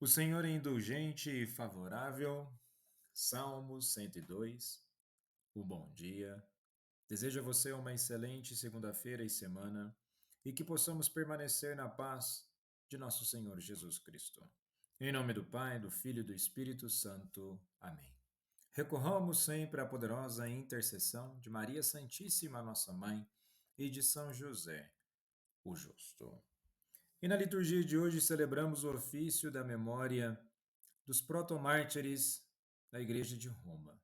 O Senhor é indulgente e favorável. Salmos 102. O bom dia. Desejo a você uma excelente segunda-feira e semana e que possamos permanecer na paz de nosso Senhor Jesus Cristo. Em nome do Pai, do Filho e do Espírito Santo. Amém. Recorramos sempre à poderosa intercessão de Maria Santíssima, nossa Mãe, e de São José, o Justo. E na liturgia de hoje celebramos o ofício da memória dos protomártires da Igreja de Roma.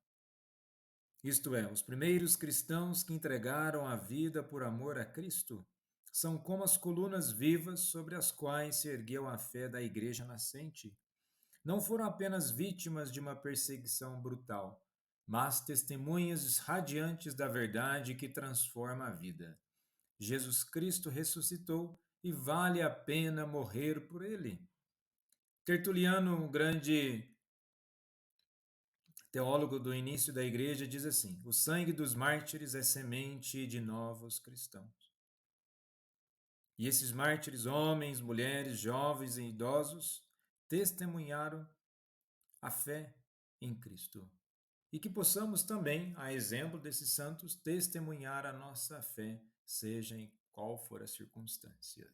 Isto é, os primeiros cristãos que entregaram a vida por amor a Cristo são como as colunas vivas sobre as quais se ergueu a fé da Igreja nascente. Não foram apenas vítimas de uma perseguição brutal, mas testemunhas radiantes da verdade que transforma a vida. Jesus Cristo ressuscitou e vale a pena morrer por ele. Tertuliano, um grande teólogo do início da igreja, diz assim: o sangue dos mártires é semente de novos cristãos. E esses mártires, homens, mulheres, jovens e idosos, testemunharam a fé em Cristo. E que possamos também, a exemplo desses santos, testemunhar a nossa fé, seja em qual for a circunstância.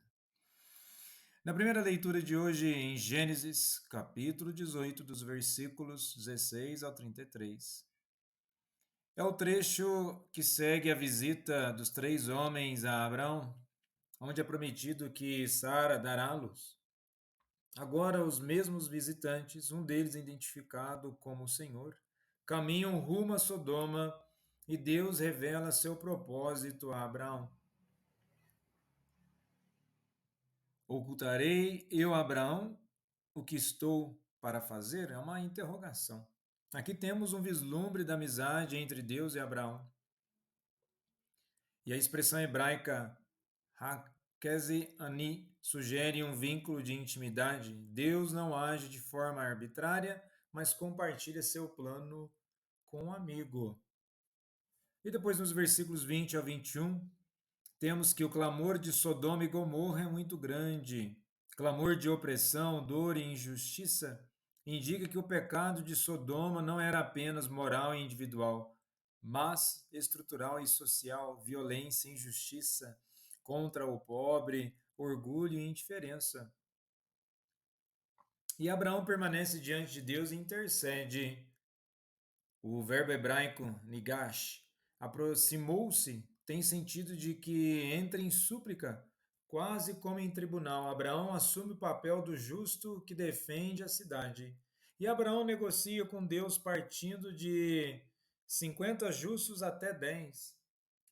Na primeira leitura de hoje, em Gênesis, capítulo 18, dos versículos 16 ao 33, é o trecho que segue a visita dos três homens a Abraão, onde é prometido que Sara dará à luz. Agora, os mesmos visitantes, um deles identificado como o Senhor, caminham rumo a Sodoma e Deus revela seu propósito a Abraão. Ocultarei eu a Abraão o que estou para fazer? É uma interrogação. Aqui temos um vislumbre da amizade entre Deus e Abraão. E a expressão hebraica Hakezi Ani sugere um vínculo de intimidade. Deus não age de forma arbitrária, mas compartilha seu plano com um amigo. E depois, nos versículos 20 ao 21, temos que o clamor de Sodoma e Gomorra é muito grande. Clamor de opressão, dor e injustiça indica que o pecado de Sodoma não era apenas moral e individual, mas estrutural e social, violência, injustiça contra o pobre, orgulho e indiferença. E Abraão permanece diante de Deus e intercede. O verbo hebraico nigash, aproximou-se, tem sentido de que entra em súplica, quase como em tribunal. Abraão assume o papel do justo que defende a cidade. E Abraão negocia com Deus partindo de 50 justos até 10.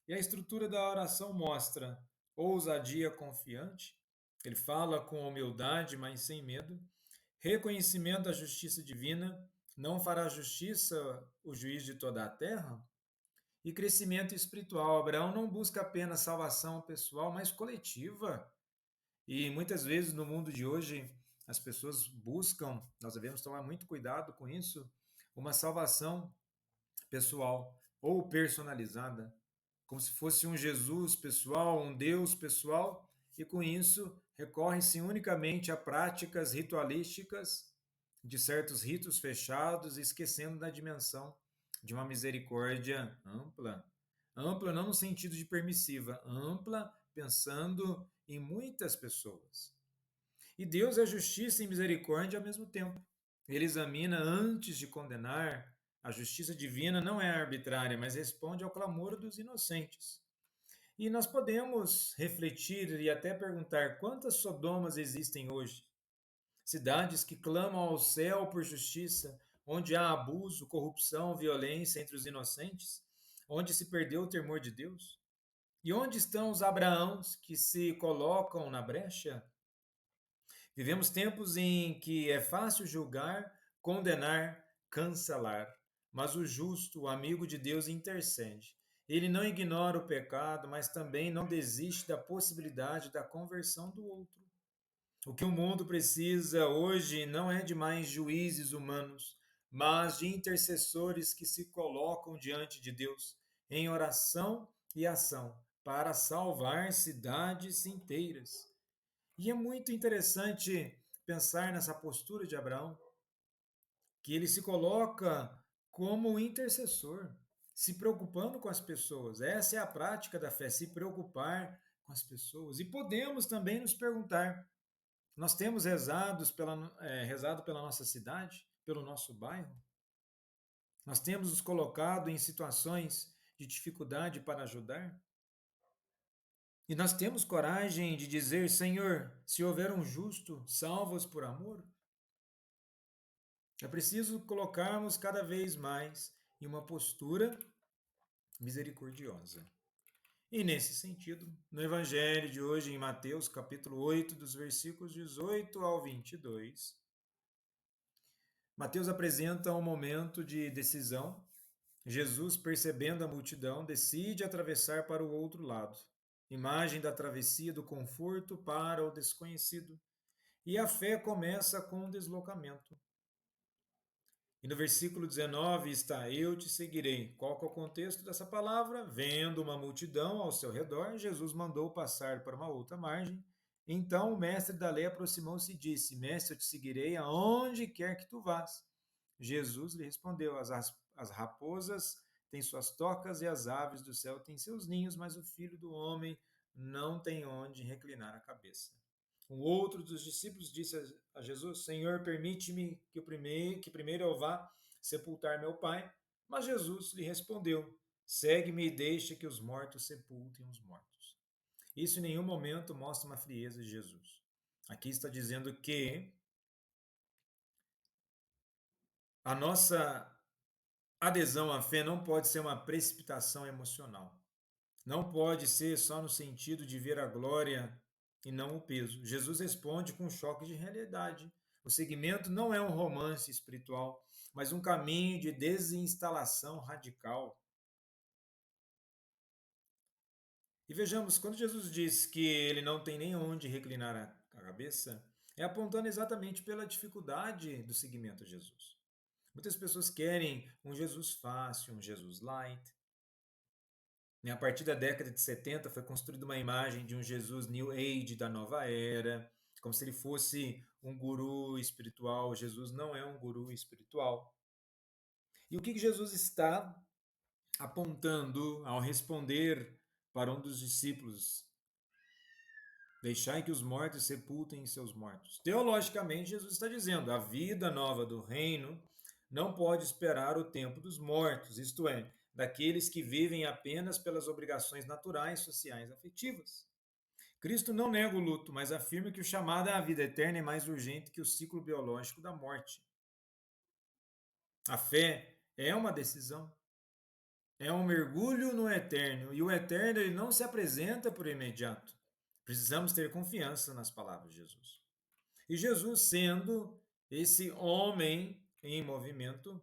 E a estrutura da oração mostra ousadia confiante, ele fala com humildade, mas sem medo, reconhecimento da justiça divina, não fará justiça o juiz de toda a terra, e crescimento espiritual. Abraão não busca apenas salvação pessoal, mas coletiva. E muitas vezes no mundo de hoje as pessoas buscam, nós devemos tomar muito cuidado com isso, uma salvação pessoal ou personalizada, como se fosse um Jesus pessoal, um Deus pessoal, e com isso recorre-se unicamente a práticas ritualísticas de certos ritos fechados, esquecendo da dimensão de uma misericórdia ampla. Ampla não no sentido de permissiva, ampla pensando em muitas pessoas. E Deus é justiça e misericórdia ao mesmo tempo. Ele examina antes de condenar. A justiça divina não é arbitrária, mas responde ao clamor dos inocentes. E nós podemos refletir e até perguntar quantas Sodomas existem hoje? Cidades que clamam ao céu por justiça, onde há abuso, corrupção, violência entre os inocentes, onde se perdeu o temor de Deus? E onde estão os Abraãos que se colocam na brecha? Vivemos tempos em que é fácil julgar, condenar, cancelar, mas o justo, o amigo de Deus, intercede. Ele não ignora o pecado, mas também não desiste da possibilidade da conversão do outro. O que o mundo precisa hoje não é de mais juízes humanos, mas de intercessores que se colocam diante de Deus em oração e ação para salvar cidades inteiras. E é muito interessante pensar nessa postura de Abraão, que ele se coloca como intercessor, se preocupando com as pessoas. Essa é a prática da fé, se preocupar com as pessoas. E podemos também nos perguntar: nós temos rezado pela nossa cidade, pelo nosso bairro? Nós temos nos colocado em situações de dificuldade para ajudar? E nós temos coragem de dizer: Senhor, se houver um justo, salva-os por amor? É preciso colocarmos cada vez mais em uma postura misericordiosa. E nesse sentido, no Evangelho de hoje, em Mateus, capítulo 8, dos versículos 18 ao 22, Mateus apresenta um momento de decisão. Jesus, percebendo a multidão, decide atravessar para o outro lado. Imagem da travessia do conforto para o desconhecido. E a fé começa com o deslocamento. E no versículo 19 está: Eu te seguirei. Qual que é o contexto dessa palavra? Vendo uma multidão ao seu redor, Jesus mandou passar para uma outra margem. Então o mestre da lei aproximou-se e disse: Mestre, eu te seguirei aonde quer que tu vás. Jesus lhe respondeu: as raposas têm suas tocas e as aves do céu têm seus ninhos, mas o filho do homem não tem onde reclinar a cabeça. Um outro dos discípulos disse a Jesus: Senhor, permite-me que primeiro eu vá sepultar meu pai. Mas Jesus lhe respondeu: Segue-me e deixa que os mortos sepultem os mortos. Isso em nenhum momento mostra uma frieza de Jesus. Aqui está dizendo que a nossa adesão à fé não pode ser uma precipitação emocional. Não pode ser só no sentido de ver a glória e não o peso. Jesus responde com um choque de realidade. O seguimento não é um romance espiritual, mas um caminho de desinstalação radical. E vejamos, quando Jesus diz que ele não tem nem onde reclinar a cabeça, é apontando exatamente pela dificuldade do seguimento a Jesus. Muitas pessoas querem um Jesus fácil, um Jesus light. A partir da década de 70 foi construída uma imagem de um Jesus New Age da nova era, como se ele fosse um guru espiritual. Jesus não é um guru espiritual. E o que Jesus está apontando ao responder para um dos discípulos? Deixai que os mortos sepultem seus mortos. Teologicamente, Jesus está dizendo: a vida nova do reino não pode esperar o tempo dos mortos, isto é, daqueles que vivem apenas pelas obrigações naturais, sociais, afetivas. Cristo não nega o luto, mas afirma que o chamado à vida eterna é mais urgente que o ciclo biológico da morte. A fé é uma decisão, é um mergulho no eterno, e o eterno ele não se apresenta por imediato. Precisamos ter confiança nas palavras de Jesus. E Jesus, sendo esse homem em movimento,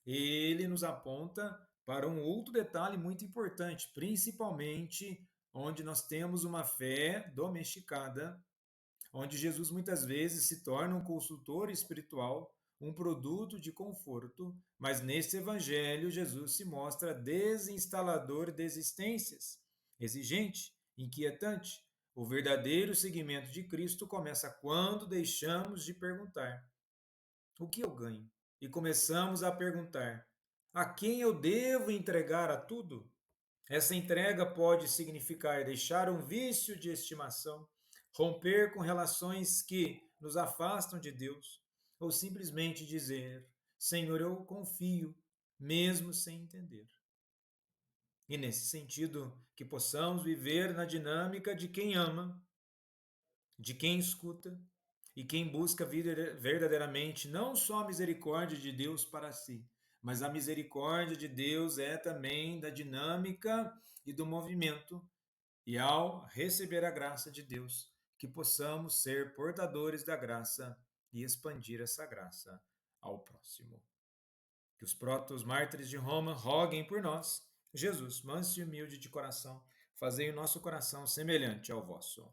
ele nos aponta para um outro detalhe muito importante, principalmente onde nós temos uma fé domesticada, onde Jesus muitas vezes se torna um consultor espiritual, um produto de conforto, mas nesse evangelho Jesus se mostra desinstalador de existências, exigente, inquietante. O verdadeiro seguimento de Cristo começa quando deixamos de perguntar: o que eu ganho? E começamos a perguntar: a quem eu devo entregar a tudo? Essa entrega pode significar deixar um vício de estimação, romper com relações que nos afastam de Deus, ou simplesmente dizer: Senhor, eu confio, mesmo sem entender. E nesse sentido, que possamos viver na dinâmica de quem ama, de quem escuta e quem busca verdadeiramente não só a misericórdia de Deus para si, mas a misericórdia de Deus é também da dinâmica e do movimento, e ao receber a graça de Deus, que possamos ser portadores da graça e expandir essa graça ao próximo. Que os protos mártires de Roma roguem por nós. Jesus, manso e humilde de coração, fazei o nosso coração semelhante ao vosso.